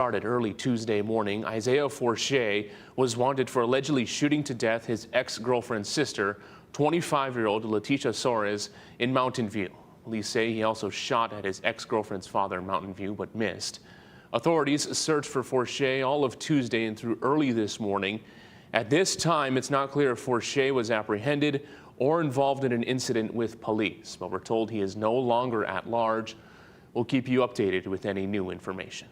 Started early Tuesday morning, Isaiah Forche was wanted for allegedly shooting to death his ex-girlfriend's sister, 25-year-old Leticia Soares, in Mountain View. Police say he also shot at his ex-girlfriend's father in Mountain View, but missed. Authorities searched for Forche all of Tuesday and through early this morning. At this time, it's not clear if Forche was apprehended or involved in an incident with police, but we're told he is no longer at large. We'll keep you updated with any new information.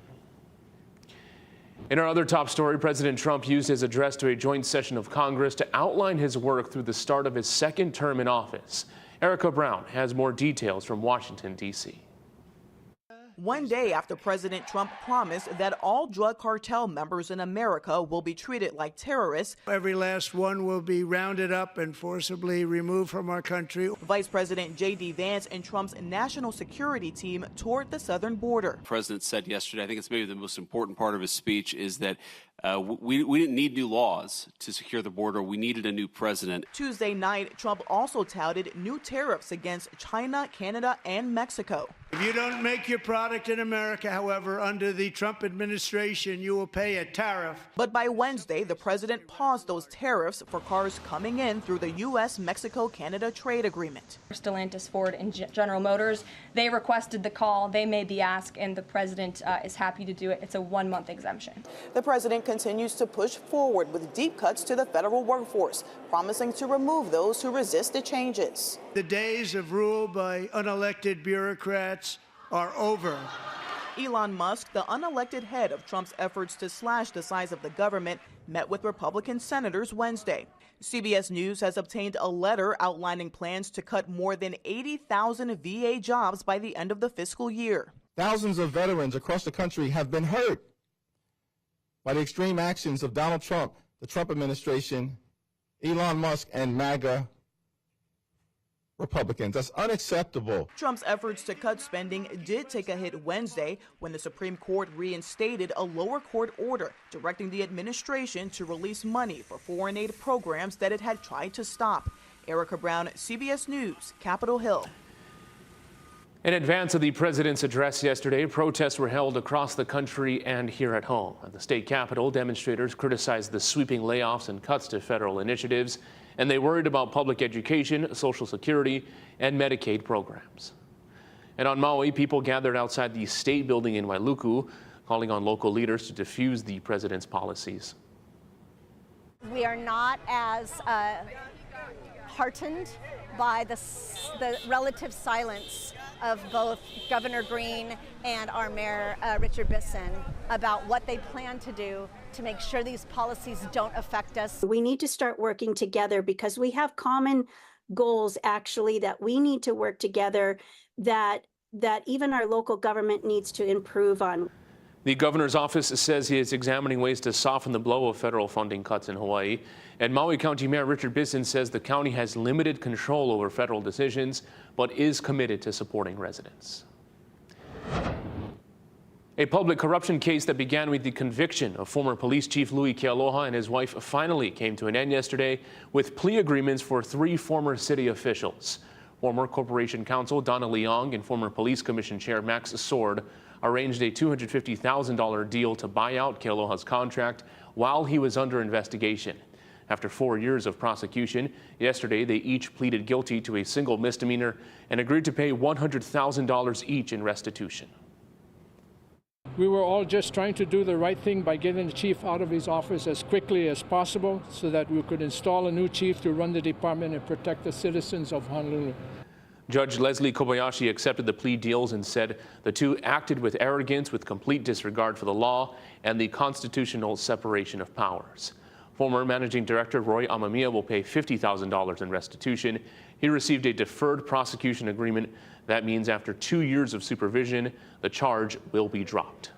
In our other top story, President Trump used his address to a joint session of Congress to outline his work through the start of his second term in office. Erica Brown has more details from Washington, D.C. One day after President Trump promised that all drug cartel members in America will be treated like terrorists, every last one will be rounded up and forcibly removed from our country. Vice President J.D. Vance and Trump's national security team toured the southern border. The president said yesterday, I think it's maybe the most important part of his speech, is that we didn't need new laws to secure the border. We needed a new president. Tuesday night, Trump also touted new tariffs against China, Canada, and Mexico. If you don't make your product in America, however, under the Trump administration, you will pay a tariff. But by Wednesday, the president paused those tariffs for cars coming in through the U.S.-Mexico-Canada trade agreement. Stellantis, Ford, and General Motors, they requested the call. They made the ask, and the president is happy to do it. It's a one-month exemption. The president continues to push forward with deep cuts to the federal workforce, promising to remove those who resist the changes. The days of rule by unelected bureaucrats are over. Elon Musk, the unelected head of Trump's efforts to slash the size of the government, met with Republican senators Wednesday. CBS News has obtained a letter outlining plans to cut more than 80,000 VA jobs by the end of the fiscal year. Thousands of veterans across the country have been hurt by the extreme actions of Donald Trump, the Trump administration, Elon Musk, and MAGA Republicans. That's unacceptable. Trump's efforts to cut spending did take a hit Wednesday when the Supreme Court reinstated a lower court order directing the administration to release money for foreign aid programs that it had tried to stop. Erica Brown, CBS News, Capitol Hill. In advance of the president's address yesterday, protests were held across the country and here at home. At the state capitol, demonstrators criticized the sweeping layoffs and cuts to federal initiatives, and they worried about public education, Social Security, and Medicaid programs. And on Maui, people gathered outside the state building in Wailuku, calling on local leaders to defuse the president's policies. We are not as heartened by the relative silence of both Governor Green and our Mayor Richard Bisson about what they plan to do to make sure these policies don't affect us. We need to start working together because we have common goals actually that we need to work together that even our local government needs to improve on. The governor's office says he is examining ways to soften the blow of federal funding cuts in Hawaii. And Maui County Mayor Richard Bisson says the county has limited control over federal decisions, but is committed to supporting residents. A public corruption case that began with the conviction of former police chief Louis Kealoha and his wife finally came to an end yesterday with plea agreements for 3 former city officials. Former Corporation Counsel Donna Leong and former Police Commission Chair Max Sword arranged a $250,000 deal to buy out Kealoha's contract while he was under investigation. After 4 years of prosecution, yesterday they each pleaded guilty to a single misdemeanor and agreed to pay $100,000 each in restitution. We were all just trying to do the right thing by getting the chief out of his office as quickly as possible so that we could install a new chief to run the department and protect the citizens of Honolulu. Judge Leslie Kobayashi accepted the plea deals and said the two acted with arrogance, with complete disregard for the law and the constitutional separation of powers. Former Managing Director Roy Amamiya will pay $50,000 in restitution. He received a deferred prosecution agreement. That means after 2 years of supervision, the charge will be dropped.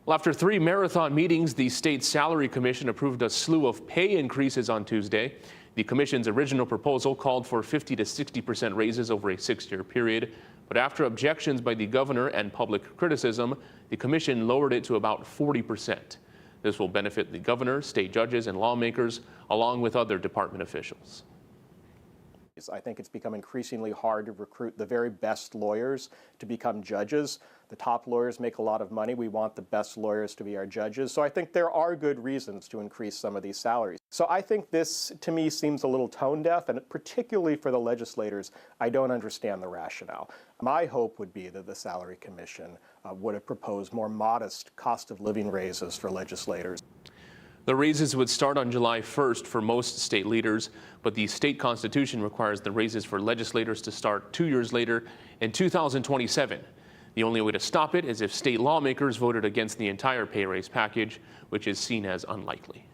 Well, after 3 marathon meetings, the State Salary Commission approved a slew of pay increases on Tuesday. The commission's original proposal called for 50% to 60% raises over a 6-year period, but after objections by the governor and public criticism, the commission lowered it to about 40%. This will benefit the governor, state judges, and lawmakers, along with other department officials. I think it's become increasingly hard to recruit the very best lawyers to become judges. The top lawyers make a lot of money. We want the best lawyers to be our judges. So I think there are good reasons to increase some of these salaries. So I think this, to me, seems a little tone deaf, and particularly for the legislators, I don't understand the rationale. My hope would be that the Salary Commission would have proposed more modest cost of living raises for legislators. The raises would start on July 1st for most state leaders, but the state constitution requires the raises for legislators to start 2 years later in 2027. The only way to stop it is if state lawmakers voted against the entire pay raise package, which is seen as unlikely.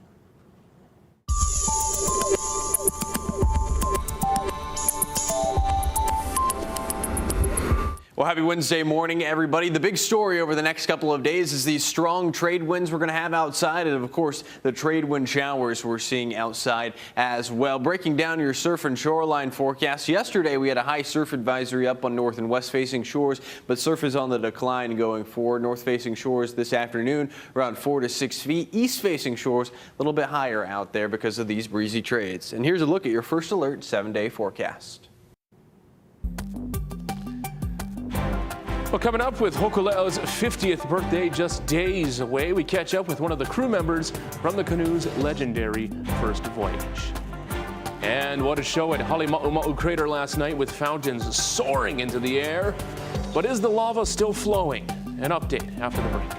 Well, happy Wednesday morning, everybody. The big story over the next couple of days is these strong trade winds we're going to have outside, and of course, the trade wind showers we're seeing outside as well. Breaking down your surf and shoreline forecast. Yesterday, we had a high surf advisory up on north and west facing shores, but surf is on the decline going forward. North facing shores this afternoon around 4 to 6 feet. East facing shores a little bit higher out there because of these breezy trades. And here's a look at your first alert 7-day forecast. Well, coming up with Hokule'a's 50th birthday just days away, we catch up with one of the crew members from the canoe's legendary first voyage. And what a show at Halemaumau crater last night with fountains soaring into the air. But is the lava still flowing? An update after the break.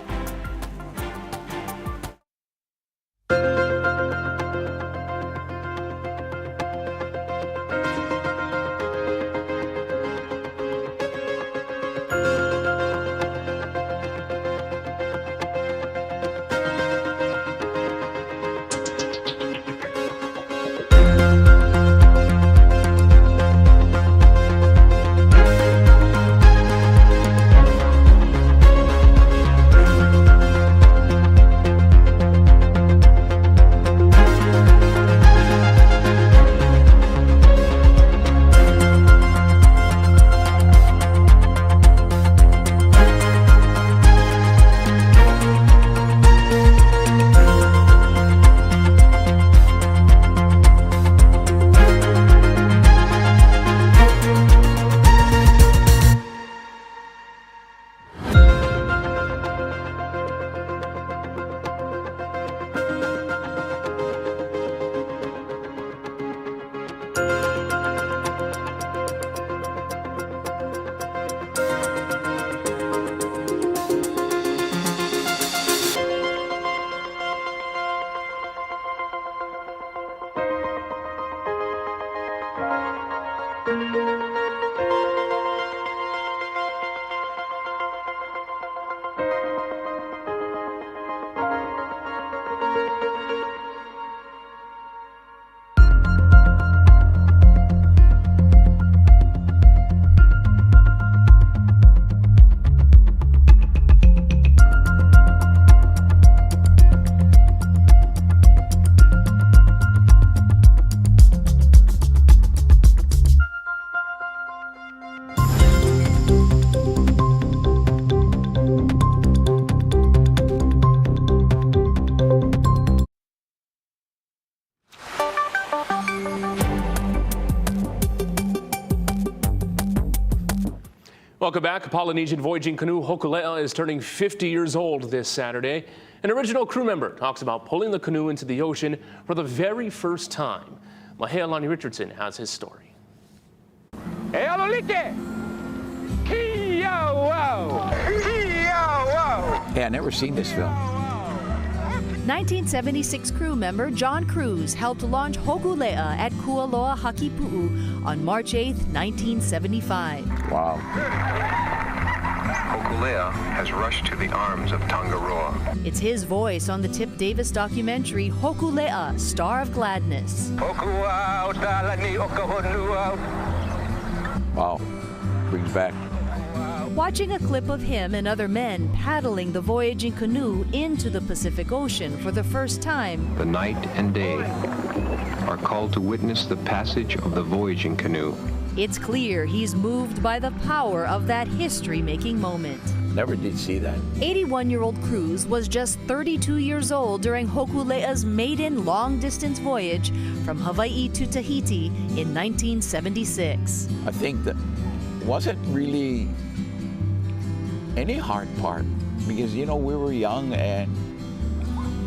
Welcome back. Polynesian voyaging canoe Hokule'a is turning 50 years old this Saturday. An original crew member talks about pulling the canoe into the ocean for the very first time. Mahealani Richardson has his story. Hey, I never seen this film. 1976 crew member John Cruz helped launch Hokule'a at Kualoa Hakipu'u on March 8, 1975. Wow. Hokule'a has rushed to the arms of Tangaroa. It's his voice on the Tip Davis documentary Hokule'a, Star of Gladness. Wow. Brings back. Watching a clip of him and other men paddling the voyaging canoe into the Pacific Ocean for the first time. The night and day are called to witness the passage of the voyaging canoe. It's clear he's moved by the power of that history-making moment. Never did see that. 81-year-old Cruz was just 32 years old during Hokule'a's maiden long-distance voyage from Hawaii to Tahiti in 1976. I think that wasn't really any hard part because, you know, we were young and,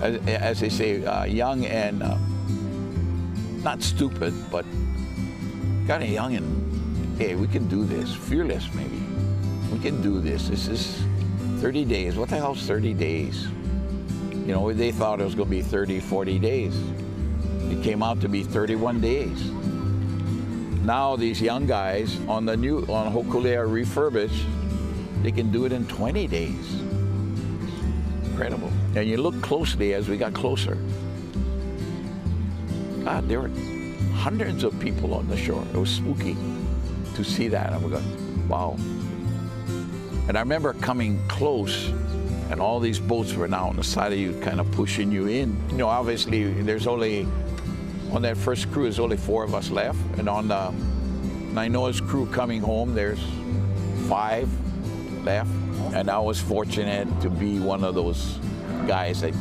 as they say, young and not stupid, but kind of young and, hey, we can do this. Fearless, maybe. We can do this. This is 30 days. What the hell's 30 days? You know, they thought it was going to be 30, 40 days. It came out to be 31 days. Now these young guys on Hokule'a refurbished, they can do it in 20 days. Incredible. And you look closely as we got closer. God, there were hundreds of people on the shore. It was spooky to see that. I was going, wow. And I remember coming close, and all these boats were now on the side of you, kind of pushing you in. You know, obviously, there's only, on that first cruise, only 4 of us left. And on the Nainoa's crew coming home, there's 5 left. And I was fortunate to be one of those guys that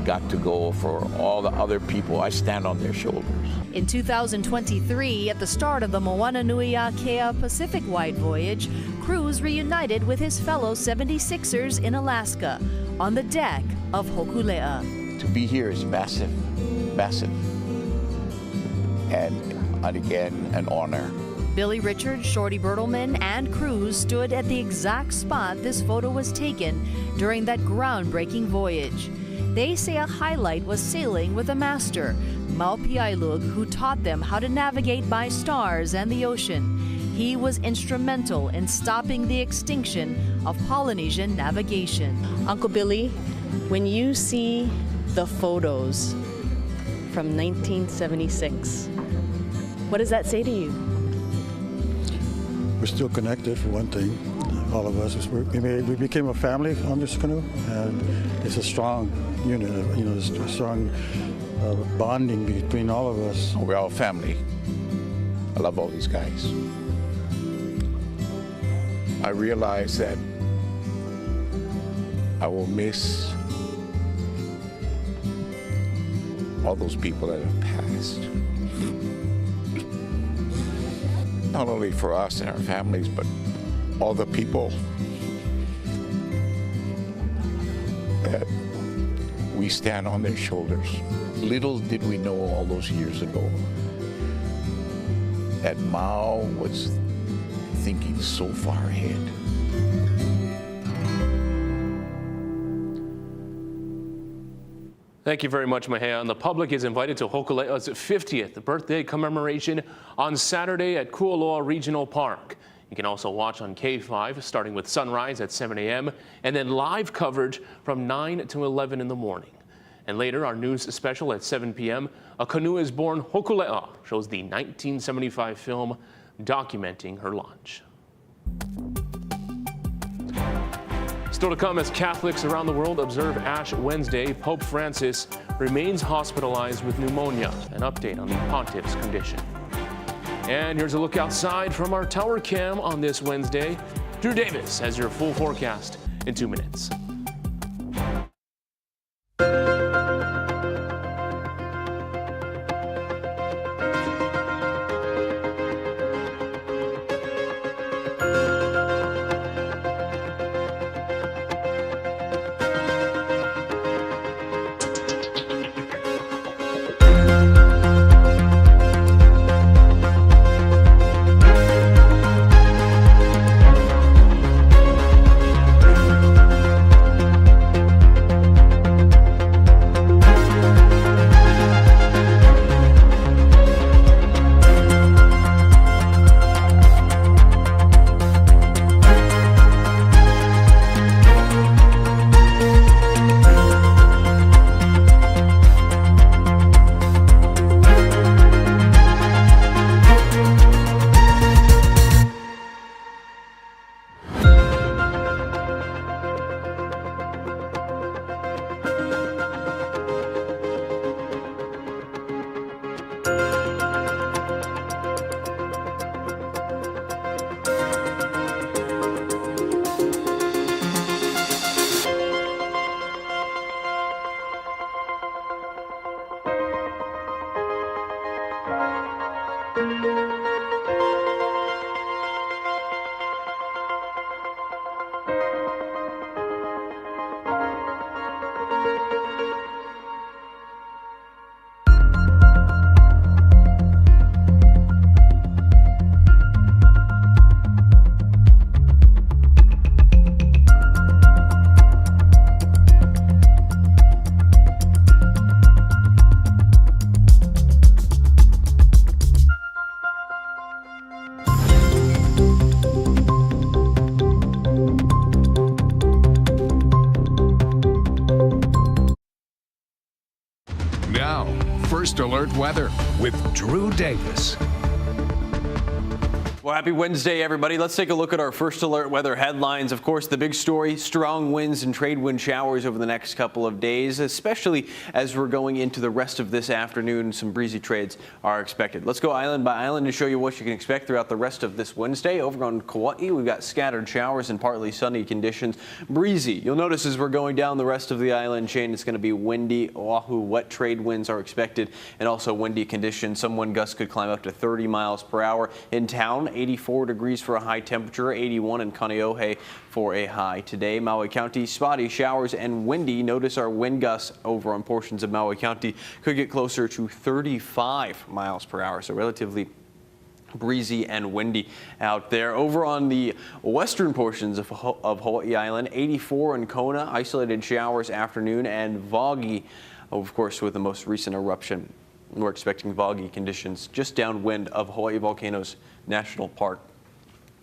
got to go. For all the other people, I stand on their shoulders. In 2023, at the start of the Moana Nui a Kea Pacific-wide voyage, Cruz reunited with his fellow 76ers in Alaska on the deck of Hokule'a. To be here is massive, massive. And again, an honor. Billy Richards, Shorty Bertelman, and Cruz stood at the exact spot this photo was taken during that groundbreaking voyage. They say a highlight was sailing with a master, Maupiailug, who taught them how to navigate by stars and the ocean. He was instrumental in stopping the extinction of Polynesian navigation. Uncle Billy, when you see the photos from 1976, what does that say to you? We're still connected, for one thing. All of us. We became a family on this canoe, and it's a strong unit. You know, it's a strong bonding between all of us. We're all family. I love all these guys. I realize that I will miss all those people that have passed. Not only for us and our families, but all the people that we stand on their shoulders. Little did we know all those years ago that Mao was thinking so far ahead. Thank you very much, Mahea. And the public is invited to Hokule'a's 50th birthday commemoration on Saturday at Kualoa Regional Park. You can also watch on K5, starting with sunrise at 7 a.m. and then live coverage from 9 to 11 in the morning. And later, our news special at 7 p.m., A Canoe is Born Hokule'a shows the 1975 film documenting her launch. Still to come, as Catholics around the world observe Ash Wednesday, Pope Francis remains hospitalized with pneumonia. An update on the pontiff's condition. And here's a look outside from our tower cam on this Wednesday. Drew Davis has your full forecast in 2 minutes. First Alert Weather with Drew Davis. Well, happy Wednesday, everybody. Let's take a look at our First Alert weather headlines. Of course, the big story, strong winds and trade wind showers over the next couple of days, especially as we're going into the rest of this afternoon. Some breezy trades are expected. Let's go island by island to show you what you can expect throughout the rest of this Wednesday. Over on Kauai, we've got scattered showers and partly sunny conditions. Breezy. You'll notice as we're going down the rest of the island chain, it's going to be windy. Oahu, wet trade winds are expected, and also windy conditions. Some wind gusts could climb up to 30 miles per hour. In town, 84 degrees for a high temperature, 81 in Kaneohe for a high today. Maui County, spotty showers and windy. Notice our wind gusts over on portions of Maui County could get closer to 35 miles per hour, so relatively breezy and windy out there. Over on the western portions of Hawaii Island, 84 in Kona, isolated showers afternoon, and foggy, of course, with the most recent eruption. We're expecting foggy conditions just downwind of Hawaii Volcano's National Park.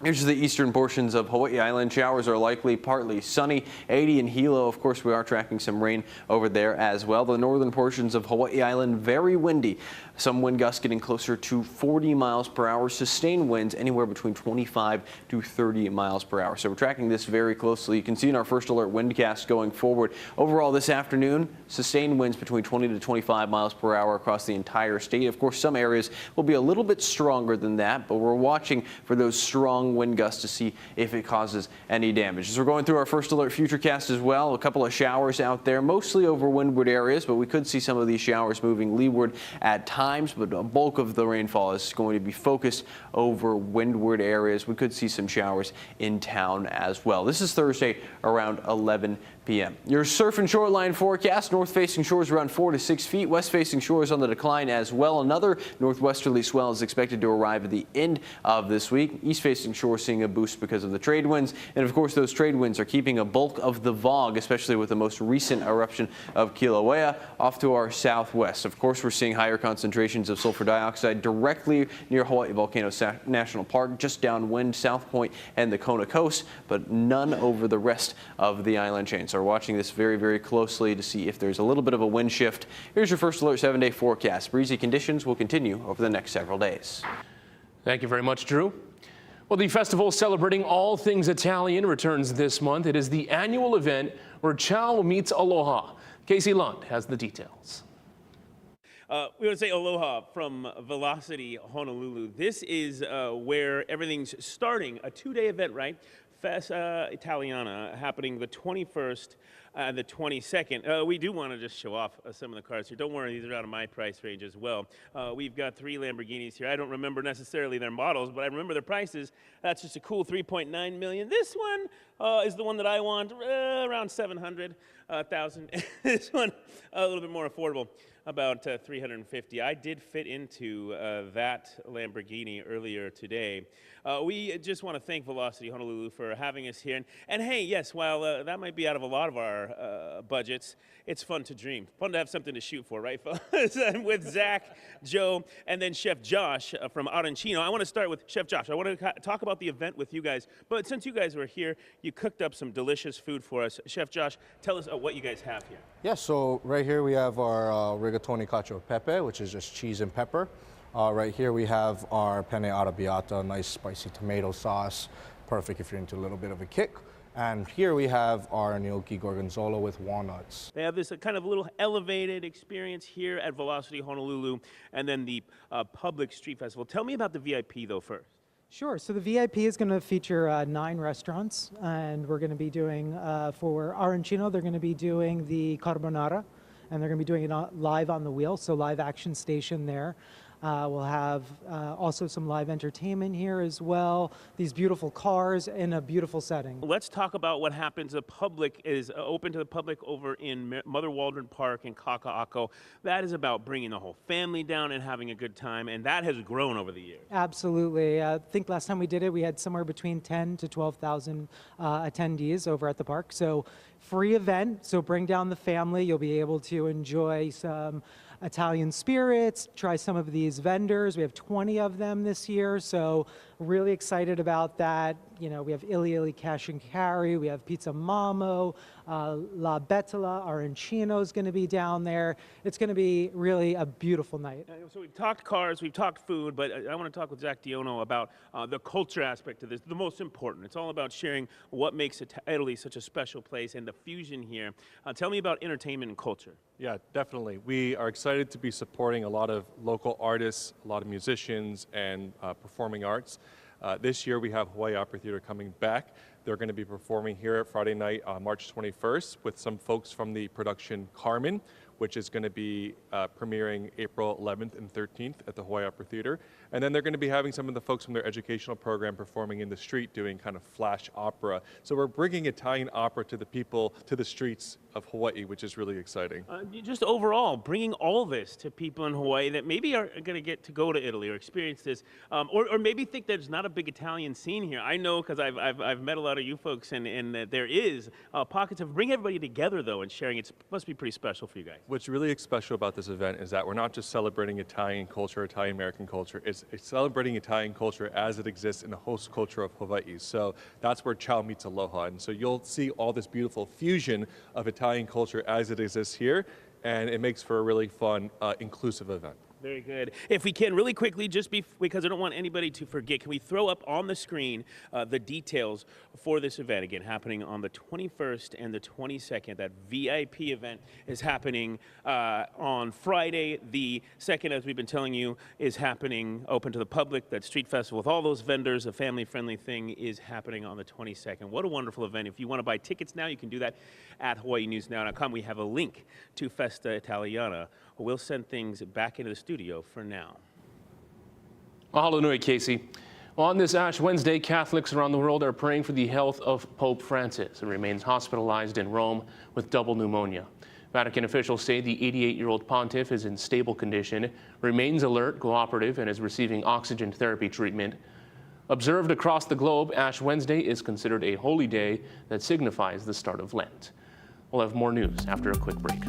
Here's the eastern portions of Hawaii Island. Showers are likely, partly sunny. 80 in Hilo. Of course, we are tracking some rain over there as well. The northern portions of Hawaii Island, very windy. Some wind gusts getting closer to 40 miles per hour. Sustained winds anywhere between 25 to 30 miles per hour. So we're tracking this very closely. You can see in our First Alert windcast going forward. Overall this afternoon, sustained winds between 20 to 25 miles per hour across the entire state. Of course, some areas will be a little bit stronger than that, but we're watching for those strong wind gusts to see if it causes any damage. As we're going through our First Alert futurecast as well, a couple of showers out there, mostly over windward areas, but we could see some of these showers moving leeward at times, but a bulk of the rainfall is going to be focused over windward areas. We could see some showers in town as well. This is Thursday around 11 p.m. Your surf and shoreline forecast, north-facing shores around 4 to 6 feet, west-facing shores on the decline as well. Another northwesterly swell is expected to arrive at the end of this week. East-facing shores seeing a boost because of the trade winds, and of course those trade winds are keeping a bulk of the fog, especially with the most recent eruption of Kilauea, off to our southwest. Of course, we're seeing higher concentrations of sulfur dioxide directly near Hawaii Volcano National Park, just downwind South Point and the Kona coast, but none over the rest of the island chain. So we're watching this very, very closely to see if there's a little bit of a wind shift. Here's your First Alert 7-day forecast. Breezy conditions will continue over the next several days. Thank you very much, Drew. Well, the festival celebrating all things Italian returns this month. It is the annual event where Ciao meets Aloha. Casey Lund has the details. We want to say aloha from Velocity Honolulu. This is where everything's starting, a two-day event, right? Festa Italiana happening the 21st and the 22nd. We do want to just show off some of the cars here. Don't worry, these are out of my price range as well. We've got 3 Lamborghinis here. I don't remember necessarily their models, but I remember their prices. That's just a cool $3.9 million. This one is the one that I want, around $700,000. This one a little bit more affordable, about $350,000. I did fit into that Lamborghini earlier today. We just want to thank Velocity Honolulu for having us here. And hey, yes, while that might be out of a lot of our budgets, it's fun to dream. Fun to have something to shoot for, right, fellas? I'm with Zach, Joe, and then Chef Josh from Arancino. I want to start with Chef Josh. I want to talk about the event with you guys. But since you guys were here, you cooked up some delicious food for us. Chef Josh, tell us what you guys have here. Yeah, so right here we have our rigatoni cacio e pepe, which is just cheese and pepper. Right here we have our penne arrabbiata, nice spicy tomato sauce, perfect if you're into a little bit of a kick. And here we have our gnocchi gorgonzola with walnuts. They have this kind of little elevated experience here at Velocity Honolulu, and then the public street festival. Tell me about the VIP though first. Sure, so the VIP is going to feature 9 restaurants, and we're going to be doing, for Arancino, they're going to be doing the carbonara, and they're going to be doing it live on the wheel, so live action station there. We'll have also some live entertainment here as well. These beautiful cars in a beautiful setting. Let's talk about what happens. The public is open to the public over in Mother Waldron Park in Kaka'ako. That is about bringing the whole family down and having a good time, and that has grown over the years. Absolutely. I think last time we did it, we had somewhere between 10 to 12,000 attendees over at the park. So free event, so bring down the family. You'll be able to enjoy some Italian spirits, try some of these vendors. We have 20 of them this year, so really excited about that. You know, we have Ili Ili Cash and Carry, we have Pizza Mamo, La Bettola, Arancino is going to be down there. It's going to be really a beautiful night. So we've talked cars, we've talked food, but I want to talk with Zach Diono about the culture aspect of this, the most important. It's all about sharing what makes Italy such a special place and the fusion here. Tell me about entertainment and culture. Yeah, definitely. We are excited to be supporting a lot of local artists, a lot of musicians, and performing arts. This year we have Hawaii Opera Theater coming back. They're going to be performing here Friday night, March 21st, with some folks from the production Carmen, which is going to be premiering April 11th and 13th at the Hawaii Opera Theater. And then they're going to be having some of the folks from their educational program performing in the street doing kind of flash opera. So we're bringing Italian opera to the people, to the streets of Hawaii, which is really exciting. Just overall, bringing all this to people in Hawaii that maybe are going to get to go to Italy or experience this, or maybe think there's not a big Italian scene here. I know because I've met a lot of you folks, and there is pockets of bring everybody together, though, and sharing. It must be pretty special for you guys. What's really special about this event is that we're not just celebrating Italian culture, Italian-American culture, it's celebrating Italian culture as it exists in the host culture of Hawaii. So that's where Ciao meets Aloha. And so you'll see all this beautiful fusion of Italian culture as it exists here, and it makes for a really fun, inclusive event. Very good. If we can, really quickly, just because I don't want anybody to forget, can we throw up on the screen the details for this event? Again, happening on the 21st and the 22nd. That VIP event is happening on Friday. The 2nd, as we've been telling you, is happening open to the public. That street festival with all those vendors, a family-friendly thing, is happening on the 22nd. What a wonderful event. If you want to buy tickets now, you can do that at HawaiiNewsNow.com. We have a link to Festa Italiana. We'll send things back into the studio for now. Mahalo nui, Casey. Well, on this Ash Wednesday, Catholics around the world are praying for the health of Pope Francis, who remains hospitalized in Rome with double pneumonia. Vatican officials say the 88-year-old pontiff is in stable condition, remains alert, cooperative, and is receiving oxygen therapy treatment. Observed across the globe, Ash Wednesday is considered a holy day that signifies the start of Lent. We'll have more news after a quick break.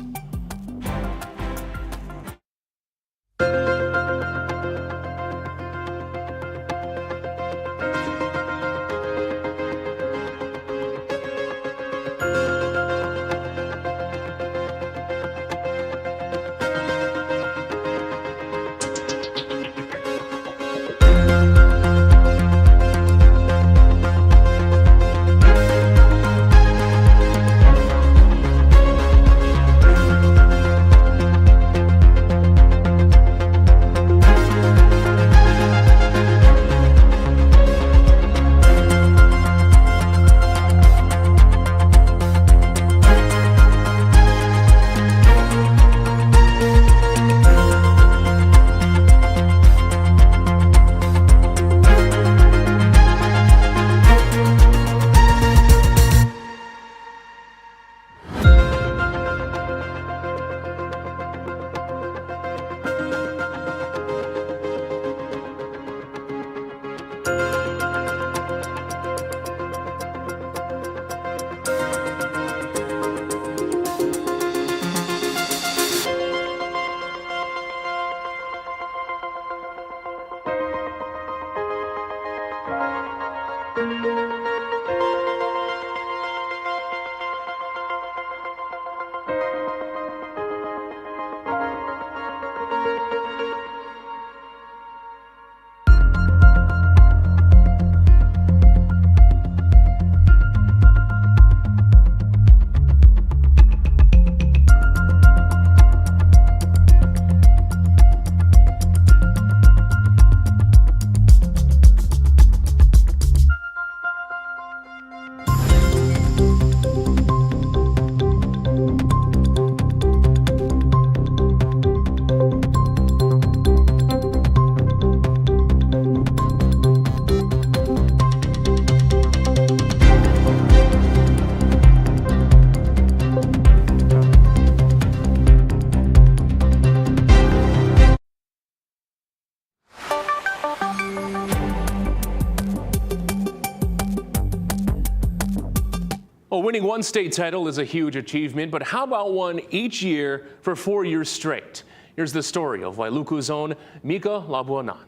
Well, winning one state title is a huge achievement, but how about one each year for 4 years straight? Here's the story of Wailuku's own Mika Labuanan.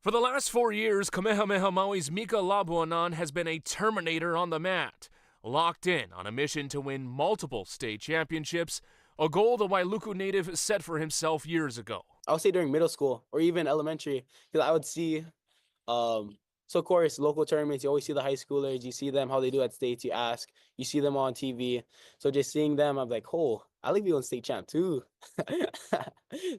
For the last 4 years, Kamehameha Maui's Mika Labuanan has been a Terminator on the mat, locked in on a mission to win multiple state championships, a goal the Wailuku native set for himself years ago. I would say during middle school or even elementary, because I would see, so of course, local tournaments, you always see the high schoolers, you see them, how they do at states, you ask, you see them on TV. So just seeing them, I'm like, oh, I like being state champ too. So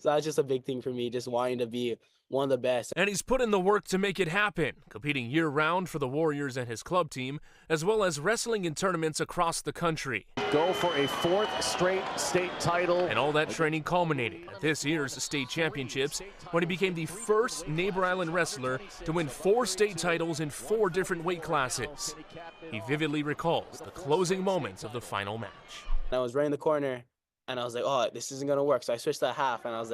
that's just a big thing for me, just wanting to be one of the best. And he's put in the work to make it happen, competing year-round for the Warriors and his club team, as well as wrestling in tournaments across the country. Go for a 4th straight state title. And all that training culminated at this year's state championships when he became the first Neighbor Island wrestler to win 4 state titles in 4 different weight classes. He vividly recalls the closing moments of the final match. I was right in the corner, and I was like, oh, this isn't going to work. So I switched to half, and I was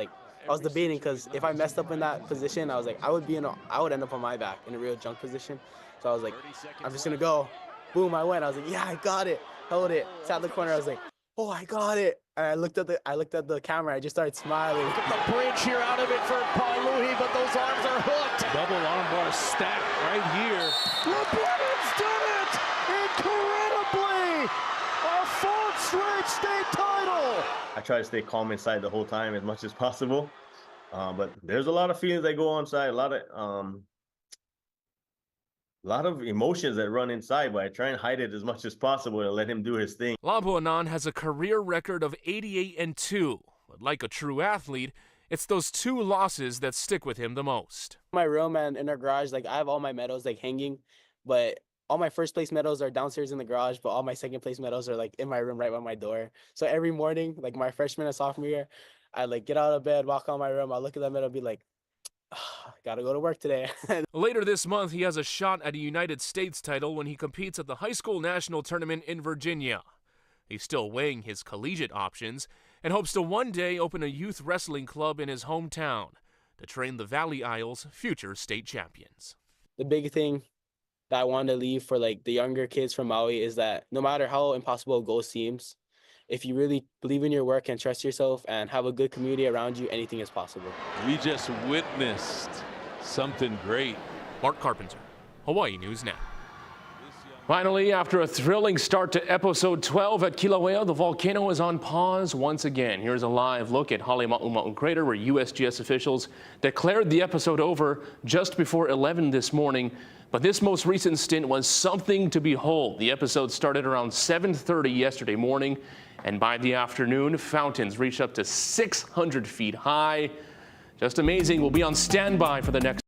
debating, because if I messed up in that position, I was like, I would end up on my back in a real junk position. So I was like, I'm just gonna go. Boom, I went. I was like, yeah, I got it. Held it. Sat in the corner. I was like, oh, I got it. And I looked at the camera. I just started smiling. Get the bridge here out of it for Pauluhi, but those arms are hooked. Double armbar stack right here. LeBron's done it incredibly. Our 4th straight state title. I try to stay calm inside the whole time as much as possible, but there's a lot of feelings that go on inside, a lot of emotions that run inside, but I try and hide it as much as possible and let him do his thing. Labuanan has a career record of 88-2, but like a true athlete, it's those 2 losses that stick with him the most. My room and in our garage, like I have all my medals like hanging, but all my first place medals are downstairs in the garage, but all my second place medals are like in my room right by my door. So every morning, like my freshman and sophomore year, I like get out of bed, walk on my room, I'll look at that medal and be like, oh, gotta go to work today. Later this month, he has a shot at a United States title when he competes at the high school national tournament in Virginia. He's still weighing his collegiate options and hopes to one day open a youth wrestling club in his hometown to train the Valley Isles' future state champions. The big thing that I wanted to leave for like the younger kids from Maui is that no matter how impossible a goal seems, if you really believe in your work and trust yourself and have a good community around you, anything is possible. We just witnessed something great. Mark Carpenter, Hawaii News Now. Finally, after a thrilling start to episode 12 at Kilauea, the volcano is on pause once again. Here's a live look at Halema'u Mountain Crater, where USGS officials declared the episode over just before 11 this morning. But this most recent stint was something to behold. The episode started around 7:30 yesterday morning, and by the afternoon, fountains reached up to 600 feet high. Just amazing. We'll be on standby for the next